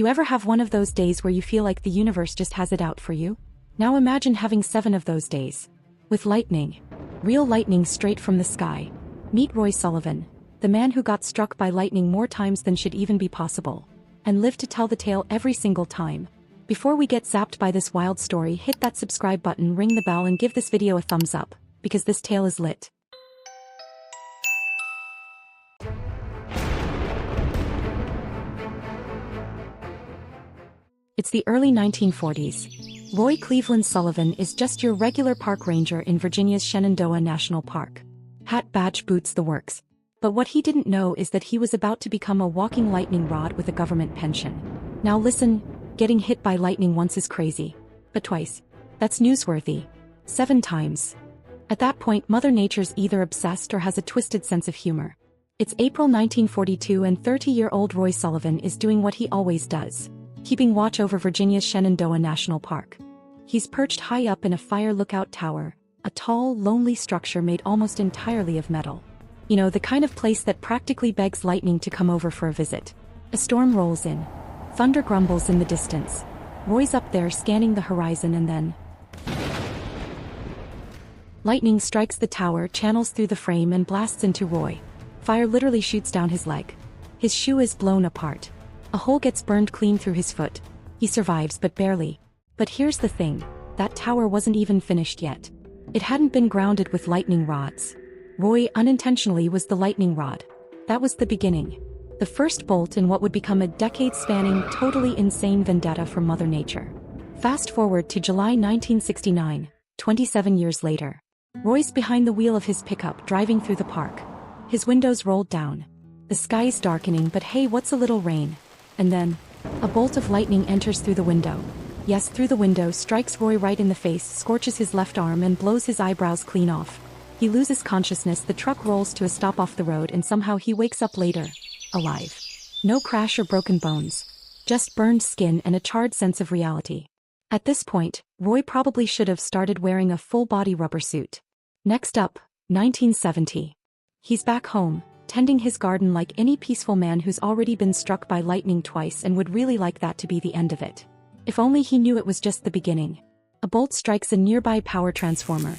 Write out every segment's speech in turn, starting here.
You ever have one of those days where you feel like the universe just has it out for you? Now imagine having 7 of those days. With lightning. Real lightning straight from the sky. Meet Roy Sullivan, the man who got struck by lightning more times than should even be possible, and lived to tell the tale every single time. Before we get zapped by this wild story, hit that subscribe button, ring the bell, and give this video a thumbs up, because this tale is lit. It's the early 1940s. Roy Cleveland Sullivan is just your regular park ranger in Virginia's Shenandoah National Park. Hat, badge, boots, the works. But what he didn't know is that he was about to become a walking lightning rod with a government pension. Now listen, getting hit by lightning once is crazy. But twice? That's newsworthy. 7 times. At that point, Mother Nature's either obsessed or has a twisted sense of humor. It's April 1942 and 30-year-old Roy Sullivan is doing what he always does. Keeping watch over Virginia's Shenandoah National Park. He's perched high up in a fire lookout tower, a tall, lonely structure made almost entirely of metal. You know, the kind of place that practically begs lightning to come over for a visit. A storm rolls in. Thunder grumbles in the distance. Roy's up there scanning the horizon, and then lightning strikes the tower, channels through the frame, and blasts into Roy. Fire literally shoots down his leg. His shoe is blown apart. A hole gets burned clean through his foot. He survives, but barely. But here's the thing, that tower wasn't even finished yet. It hadn't been grounded with lightning rods. Roy unintentionally was the lightning rod. That was the beginning. The first bolt in what would become a decade-spanning, totally insane vendetta from Mother Nature. Fast forward to July 1969, 27 years later. Roy's behind the wheel of his pickup driving through the park. His windows rolled down. The sky's darkening, but hey, what's a little rain? And then, a bolt of lightning enters through the window. Yes, through the window, strikes Roy right in the face, scorches his left arm, and blows his eyebrows clean off. He loses consciousness, the truck rolls to a stop off the road, and somehow he wakes up later, alive. No crash or broken bones. Just burned skin and a charred sense of reality. At this point, Roy probably should have started wearing a full-body rubber suit. Next up, 1970. He's back home, tending his garden like any peaceful man who's already been struck by lightning twice and would really like that to be the end of it. If only he knew it was just the beginning. A bolt strikes a nearby power transformer.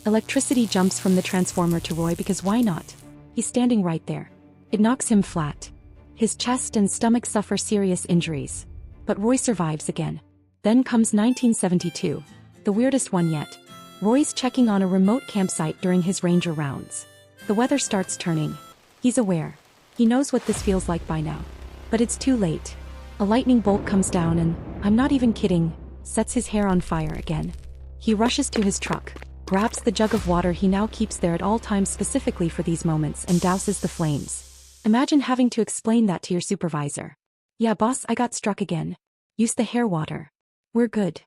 Electricity jumps from the transformer to Roy because why not? He's standing right there. It knocks him flat. His chest and stomach suffer serious injuries. But Roy survives again. Then comes 1972, the weirdest one yet. Roy's checking on a remote campsite during his ranger rounds. The weather starts turning. He's aware. He knows what this feels like by now. But it's too late. A lightning bolt comes down and, I'm not even kidding, sets his hair on fire again. He rushes to his truck, grabs the jug of water he now keeps there at all times specifically for these moments, and douses the flames. Imagine having to explain that to your supervisor. Yeah, boss, I got struck again. Use the hair water. We're good.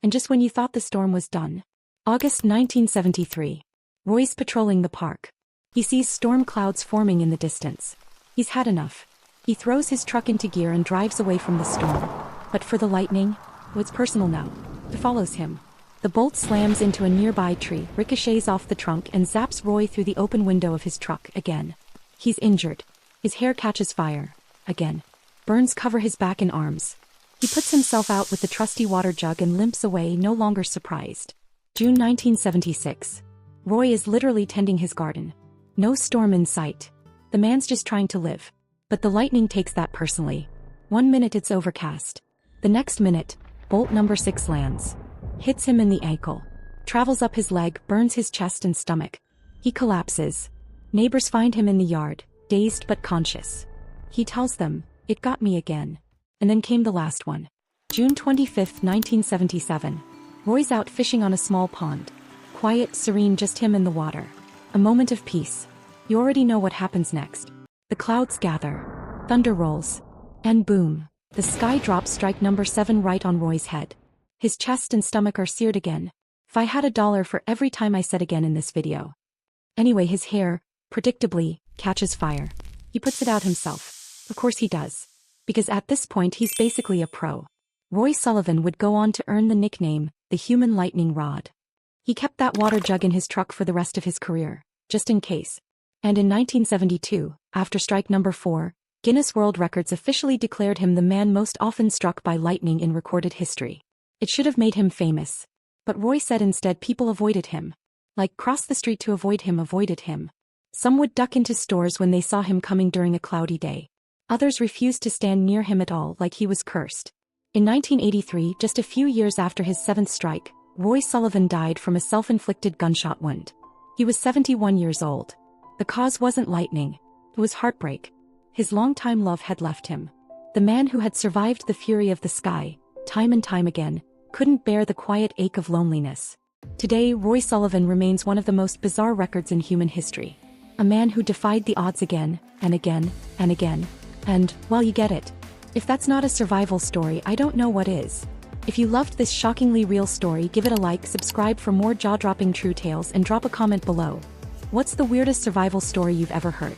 And just when you thought the storm was done. August 1973. Roy's patrolling the park. He sees storm clouds forming in the distance. He's had enough. He throws his truck into gear and drives away from the storm. But for the lightning, it's personal now. It follows him. The bolt slams into a nearby tree, ricochets off the trunk, and zaps Roy through the open window of his truck again. He's injured. His hair catches fire. Again. Burns cover his back and arms. He puts himself out with the trusty water jug and limps away, no longer surprised. June 1976. Roy is literally tending his garden. No storm in sight. The man's just trying to live. But the lightning takes that personally. 1 minute it's overcast. The next minute, bolt number 6 lands. Hits him in the ankle. Travels up his leg, burns his chest and stomach. He collapses. Neighbors find him in the yard, dazed but conscious. He tells them, "It got me again." And then came the last one. June 25, 1977. Roy's out fishing on a small pond. Quiet, serene, just him and the water. A moment of peace. You already know what happens next. The clouds gather. Thunder rolls. And boom. The sky drops, strike number 7 right on Roy's head. His chest and stomach are seared again. If I had $1 for every time I said again in this video. Anyway, his hair, predictably, catches fire. He puts it out himself. Of course he does. Because at this point he's basically a pro. Roy Sullivan would go on to earn the nickname, the Human Lightning Rod. He kept that water jug in his truck for the rest of his career, just in case. And in 1972, after strike number 4, Guinness World Records officially declared him the man most often struck by lightning in recorded history. It should have made him famous. But Roy said instead people avoided him. Like cross the street to avoid him avoided him. Some would duck into stores when they saw him coming during a cloudy day. Others refused to stand near him at all, like he was cursed. In 1983, just a few years after his 7th strike, Roy Sullivan died from a self-inflicted gunshot wound. He was 71 years old. The cause wasn't lightning. It was heartbreak. His longtime love had left him. The man who had survived the fury of the sky, time and time again, couldn't bear the quiet ache of loneliness. Today, Roy Sullivan remains one of the most bizarre records in human history. A man who defied the odds again, and again, and again. And, well, you get it. If that's not a survival story, I don't know what is. If you loved this shockingly real story, give it a like, subscribe for more jaw-dropping true tales, and drop a comment below. What's the weirdest survival story you've ever heard?